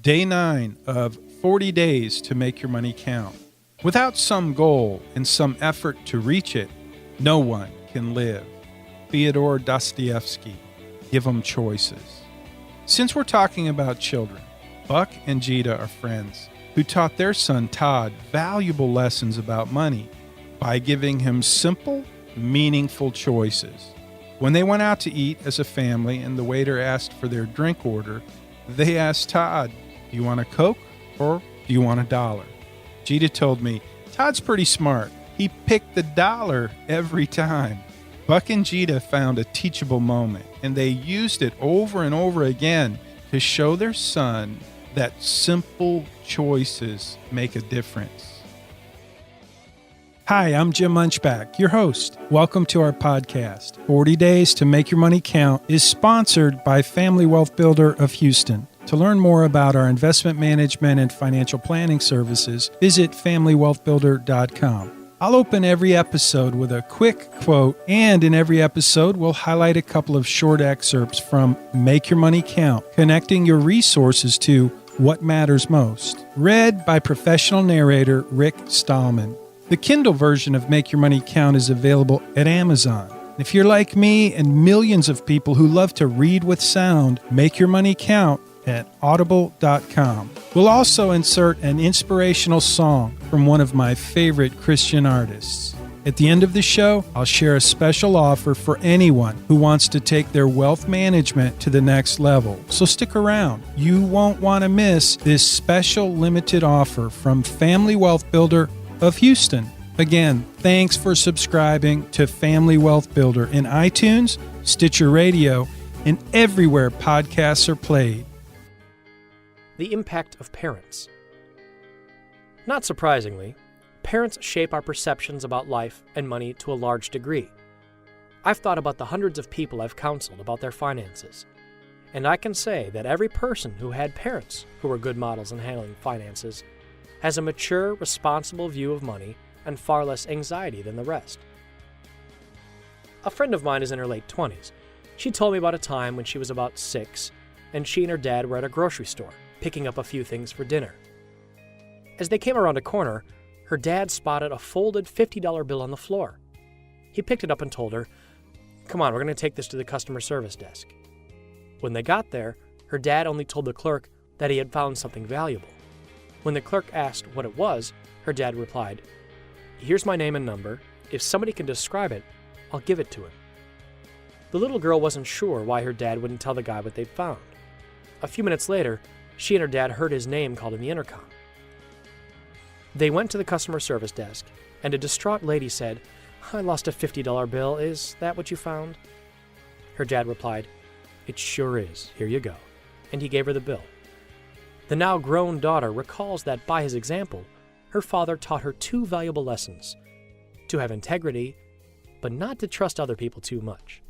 Day 9 of 40 days to make your money count. Without some goal and some effort to reach it, no one can live. Fyodor Dostoyevsky. Give them choices. Since we're talking about children, Buck and Jeeta are friends who taught their son Todd valuable lessons about money by giving him simple, meaningful choices. When they went out to eat as a family and the waiter asked for their drink order, they asked Todd, "Do you want a Coke or do you want $1?" Jeeta told me, "Todd's pretty smart. He picked the $1 every time." Buck and Jeeta found a teachable moment, and they used it over and over again to show their son that simple choices make a difference. Hi, I'm Jim Munchback, your host. Welcome to our podcast. 40 Days to Make Your Money Count is sponsored by Family Wealth Builder of Houston. To learn more about our investment management and financial planning services, visit FamilyWealthBuilder.com. I'll open every episode with a quick quote, and in every episode, we'll highlight a couple of short excerpts from Make Your Money Count, connecting your resources to what matters most. Read by professional narrator Rick Stallman. The Kindle version of Make Your Money Count is available at Amazon. If you're like me and millions of people who love to read with sound, Make Your Money Count at audible.com. We'll also insert an inspirational song from one of my favorite Christian artists. At the end of the show, I'll share a special offer for anyone who wants to take their wealth management to the next level. So stick around. You won't want to miss this special limited offer from Family Wealth Builder of Houston. Again, thanks for subscribing to Family Wealth Builder in iTunes, Stitcher Radio, and everywhere podcasts are played. The impact of parents. Not surprisingly, parents shape our perceptions about life and money to a large degree. I've thought about the hundreds of people I've counseled about their finances, and I can say that every person who had parents who were good models in handling finances has a mature, responsible view of money and far less anxiety than the rest. A friend of mine is in her late 20s. She told me about a time when she was about 6, and she and her dad were at a grocery store, picking up a few things for dinner. As they came around a corner, her dad spotted a folded $50 bill on the floor. He picked it up and told her, "Come on, we're going to take this to the customer service desk." When they got there, her dad only told the clerk that he had found something valuable. When the clerk asked what it was, her dad replied, "Here's my name and number. If somebody can describe it, I'll give it to him." The little girl wasn't sure why her dad wouldn't tell the guy what they'd found. A few minutes later, she and her dad heard his name called in the intercom. They went to the customer service desk, and a distraught lady said, "I lost a $50 bill. Is that what you found?" Her dad replied, "It sure is. Here you go." And he gave her the bill. The now grown daughter recalls that by his example, her father taught her 2 valuable lessons: to have integrity, but not to trust other people too much.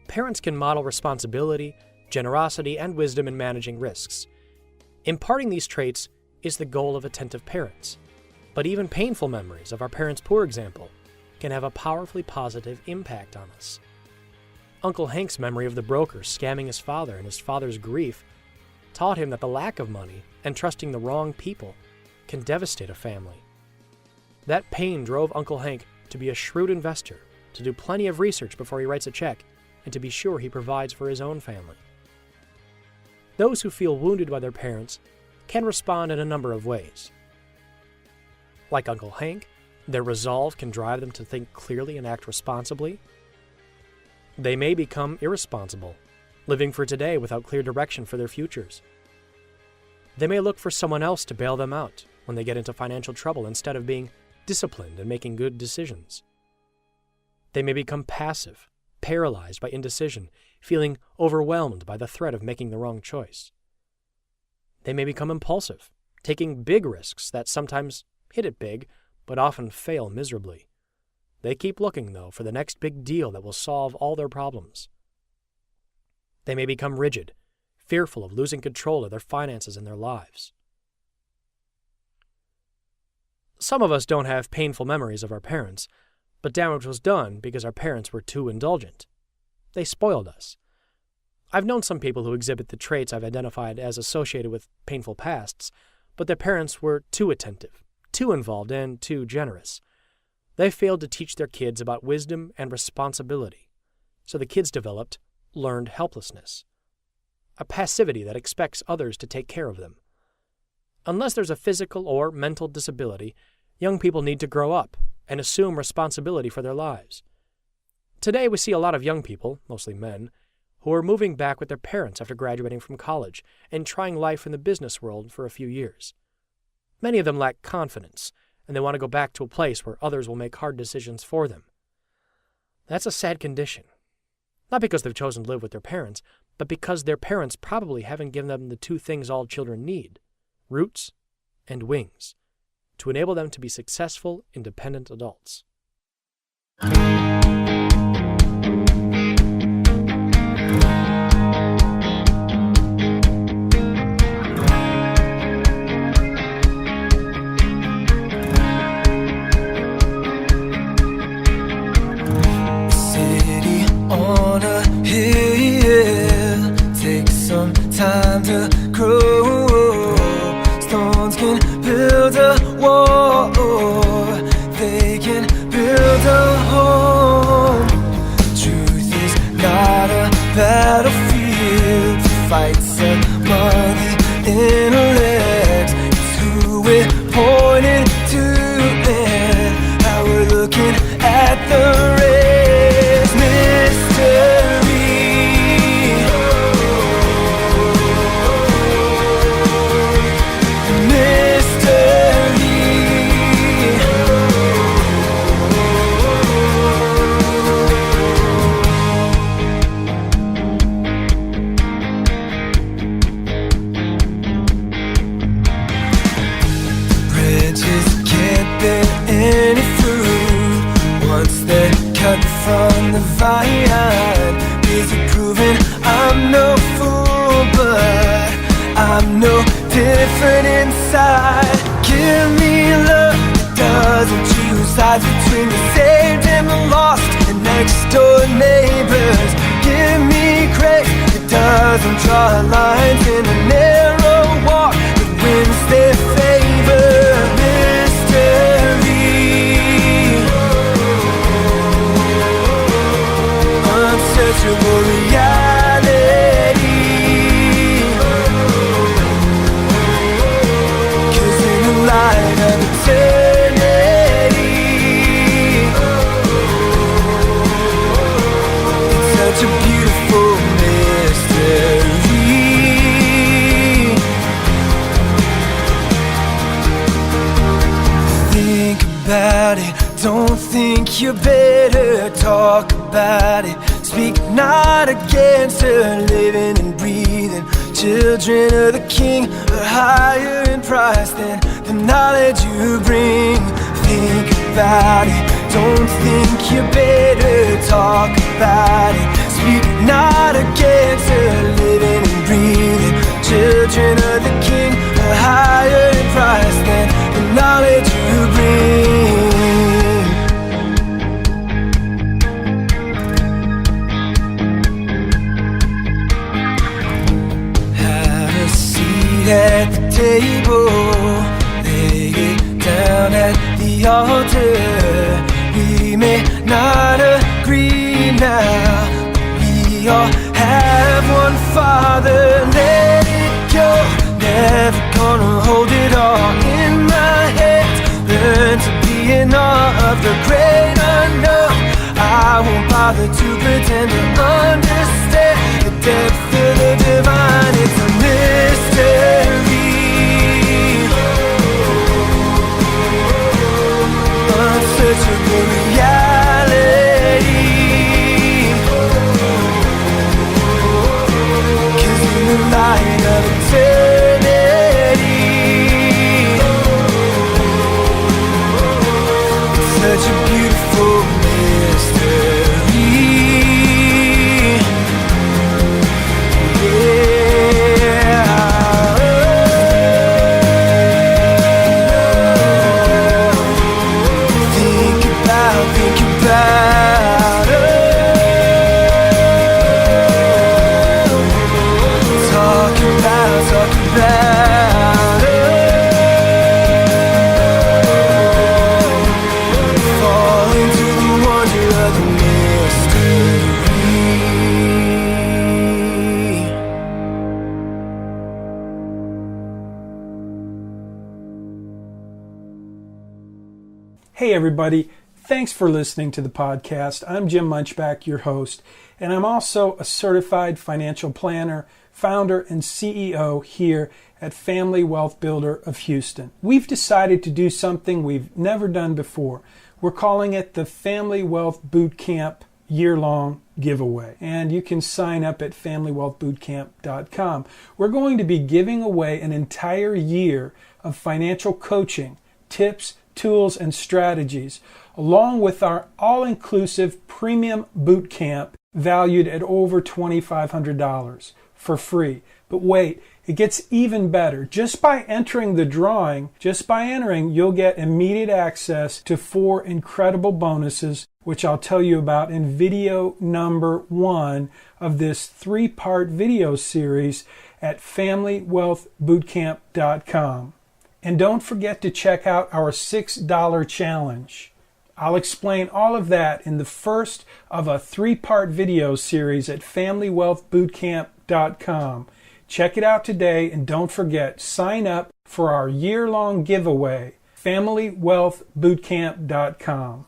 Parents can model responsibility, generosity, and wisdom in managing risks. Imparting these traits is the goal of attentive parents, but even painful memories of our parents' poor example can have a powerfully positive impact on us. Uncle Hank's memory of the broker scamming his father and his father's grief taught him that the lack of money and trusting the wrong people can devastate a family. That pain drove Uncle Hank to be a shrewd investor, to do plenty of research before he writes a check, and to be sure he provides for his own family. Those who feel wounded by their parents can respond in a number of ways. Like Uncle Hank, their resolve can drive them to think clearly and act responsibly. They may become irresponsible, living for today without clear direction for their futures. They may look for someone else to bail them out when they get into financial trouble instead of being disciplined and making good decisions. They may become passive, paralyzed by indecision, feeling overwhelmed by the threat of making the wrong choice. They may become impulsive, taking big risks that sometimes hit it big, but often fail miserably. They keep looking, though, for the next big deal that will solve all their problems. They may become rigid, fearful of losing control of their finances and their lives. Some of us don't have painful memories of our parents, but damage was done because our parents were too indulgent. They spoiled us. I've known some people who exhibit the traits I've identified as associated with painful pasts, but their parents were too attentive, too involved, and too generous. They failed to teach their kids about wisdom and responsibility, so the kids developed learned helplessness, a passivity that expects others to take care of them. Unless there's a physical or mental disability, young people need to grow up and assume responsibility for their lives. Today we see a lot of young people, mostly men, who are moving back with their parents after graduating from college and trying life in the business world for a few years. Many of them lack confidence, and they want to go back to a place where others will make hard decisions for them. That's a sad condition. Not because they've chosen to live with their parents, but because their parents probably haven't given them the two things all children need, roots and wings, to enable them to be successful, independent adults. Time to grow. Stones can build a wall, they can build a home. Truth is not a battlefield to fight among the intellect. It's who we're pointed to and how we're looking at the race. Mystery. From the vine, busy proving I'm no fool, but I'm no different inside. Give me love that doesn't choose sides between the saved and the lost and next door neighbors. Give me grace that doesn't draw lines in a narrow walk that wins their favor. Mystery. Unsearchable reality. 'Cause in the light of eternity, it's such a beautiful mystery. Think about it, don't think you better talk about it. Speak not against her, living and breathing. Children of the King are higher in price than the knowledge you bring. Think about it, don't think you better talk about it. Speak not against her, living and breathing. Children of the King are higher in price than the knowledge you bring. At the table, lay it down at the altar. We may not agree now, but we all have one Father. Let it go, never gonna hold it all in my hands. Learn to be in awe of the great unknown. I won't bother to pretend to understand the depth of the divine. It's a mystery. Unsearchable reality. 'Cause in the light of eternity, it's such a beautiful mystery. Hey everybody, thanks for listening to the podcast. I'm Jim Munchback, your host, and I'm also a certified financial planner, founder, and CEO here at Family Wealth Builder of Houston. We've decided to do something we've never done before. We're calling it the Family Wealth Bootcamp year-long giveaway, and you can sign up at FamilyWealthBootcamp.com. We're going to be giving away an entire year of financial coaching, tips, tools, and strategies, along with our all-inclusive premium boot camp valued at over $2,500 for free. But wait, it gets even better. Just by entering, you'll get immediate access to 4 incredible bonuses, which I'll tell you about in video number 1 of this 3-part video series at FamilyWealthBootcamp.com. And don't forget to check out our $6 challenge. I'll explain all of that in the first of a 3-part video series at FamilyWealthBootcamp.com. Check it out today, and don't forget, sign up for our year-long giveaway, FamilyWealthBootcamp.com.